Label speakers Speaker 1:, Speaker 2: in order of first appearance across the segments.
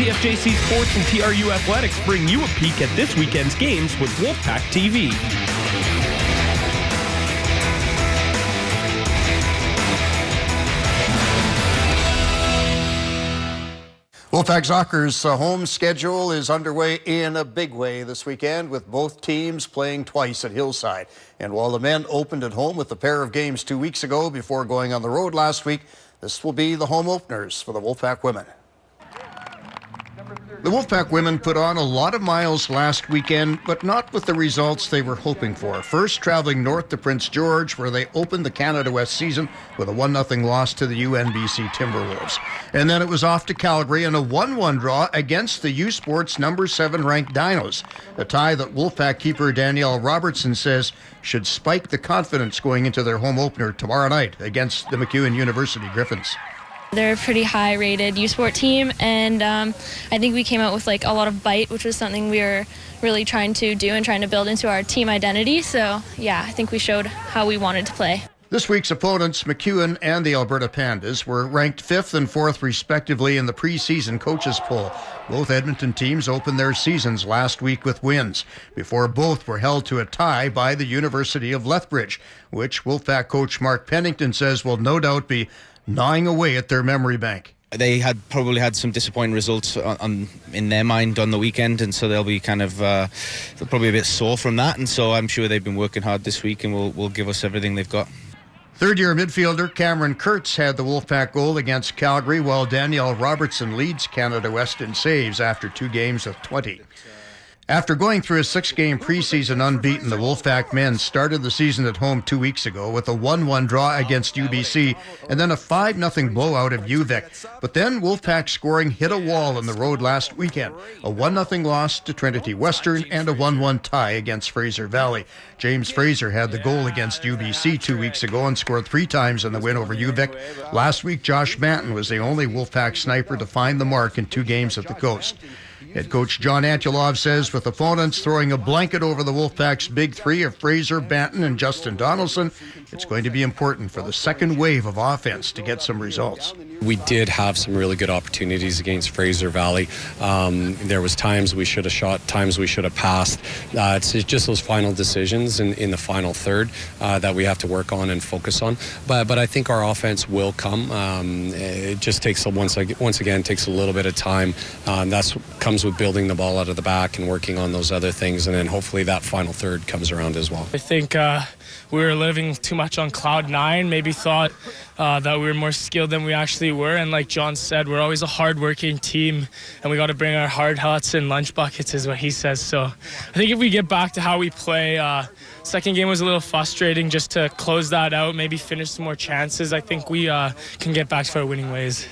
Speaker 1: CFJC Sports and TRU Athletics bring you a peek at this weekend's games with Wolfpack TV.
Speaker 2: Wolfpack Soccer's home schedule is underway in a big way this weekend, with both teams playing twice at Hillside. And while the men opened at home with a pair of games 2 weeks ago before going on the road last week, this will be the home openers for the Wolfpack women. The Wolfpack women put on a lot of miles last weekend, but not with the results they were hoping for. First, traveling north to Prince George, where they opened the Canada West season with a 1-0 loss to the UNBC Timberwolves. And then it was off to Calgary in a 1-1 draw against the U Sports number 7 ranked Dinos. A tie that Wolfpack keeper Danielle Robertson says should spike the confidence going into their home opener tomorrow night against the MacEwan University Griffins.
Speaker 3: They're a pretty high-rated U-Sport team, and I think we came out with a lot of bite, which was something we were really trying to do and trying to build into our team identity. So, yeah, I think we showed how we wanted to play.
Speaker 2: This week's opponents, MacEwan and the Alberta Pandas, were ranked 5th and 4th respectively in the preseason coaches poll. Both Edmonton teams opened their seasons last week with wins, before both were held to a tie by the University of Lethbridge, which Wolfpack coach Mark Pennington says will no doubt be gnawing away at their memory bank.
Speaker 4: They probably had some disappointing results in their mind on the weekend, and so they'll be they'll probably a bit sore from that, and so I'm sure they've been working hard this week and will give us everything they've got.
Speaker 2: Third-year midfielder Cameron Kurtz had the Wolfpack goal against Calgary, while Danielle Robertson leads Canada West in saves after 2 games of 20. After going through a 6-game preseason unbeaten, the Wolfpack men started the season at home 2 weeks ago with a 1-1 draw against UBC and then a 5-0 blowout of UVic. But then Wolfpack scoring hit a wall on the road last weekend. A 1-0 loss to Trinity Western and a 1-1 tie against Fraser Valley. James Fraser had the goal against UBC 2 weeks ago and scored 3 times in the win over UVic. Last week, Josh Manton was the only Wolfpack sniper to find the mark in 2 games at the Coast. Head coach John Antulov says with opponents throwing a blanket over the Wolfpack's big 3 of Fraser, Banton, and Justin Donaldson, it's going to be important for the second wave of offense to get some results.
Speaker 5: We did have some really good opportunities against Fraser Valley. There was times we should have shot, times we should have passed. It's just those final decisions in the final third that we have to work on and focus on. But I think our offense will come. It just takes once again takes a little bit of time. That's comes with building the ball out of the back and working on those other things, and then hopefully that final third comes around as well.
Speaker 6: I think we were living too much on cloud 9, maybe thought that we were more skilled than we actually were, and like John said, we're always a hard-working team, and we got to bring our hard hats and lunch buckets is what he says. So I think if we get back to how we play, second game was a little frustrating just to close that out, maybe finish some more chances. I think we can get back to our winning ways.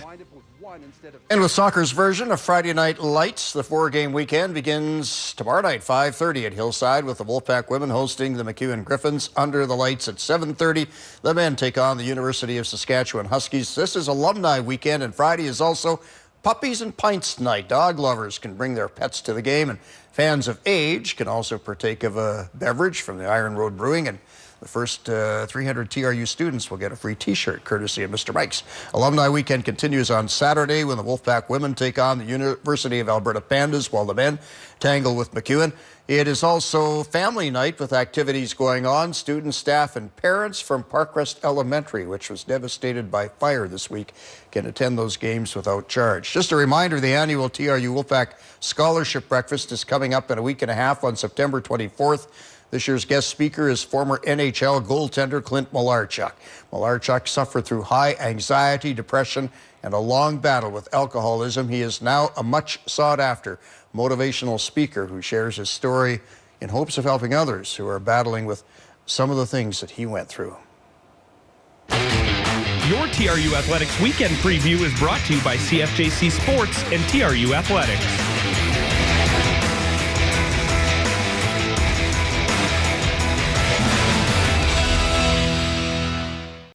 Speaker 2: And with soccer's version of Friday Night Lights, the 4-game weekend begins tomorrow night, 5:30 at Hillside, with the Wolfpack women hosting the MacEwan Griffins under the lights at 7:30. The men take on the University of Saskatchewan Huskies. This is alumni weekend, and Friday is also Puppies and Pints night. Dog lovers can bring their pets to the game, and fans of age can also partake of a beverage from the Iron Road Brewing, and the first 300 TRU students will get a free T-shirt courtesy of Mr. Mike's. Alumni weekend continues on Saturday when the Wolfpack women take on the University of Alberta Pandas while the men tangle with MacEwan. It is also family night with activities going on. Students, staff, and parents from Parkrest Elementary, which was devastated by fire this week, can attend those games without charge. Just a reminder, the annual TRU Wolfpack Scholarship Breakfast is coming up in a week and a half on September 24th. This year's guest speaker is former NHL goaltender Clint Malarchuk. Malarchuk suffered through high anxiety, depression, and a long battle with alcoholism. He is now a much sought-after motivational speaker who shares his story in hopes of helping others who are battling with some of the things that he went through.
Speaker 1: Your TRU Athletics Weekend Preview is brought to you by CFJC Sports and TRU Athletics.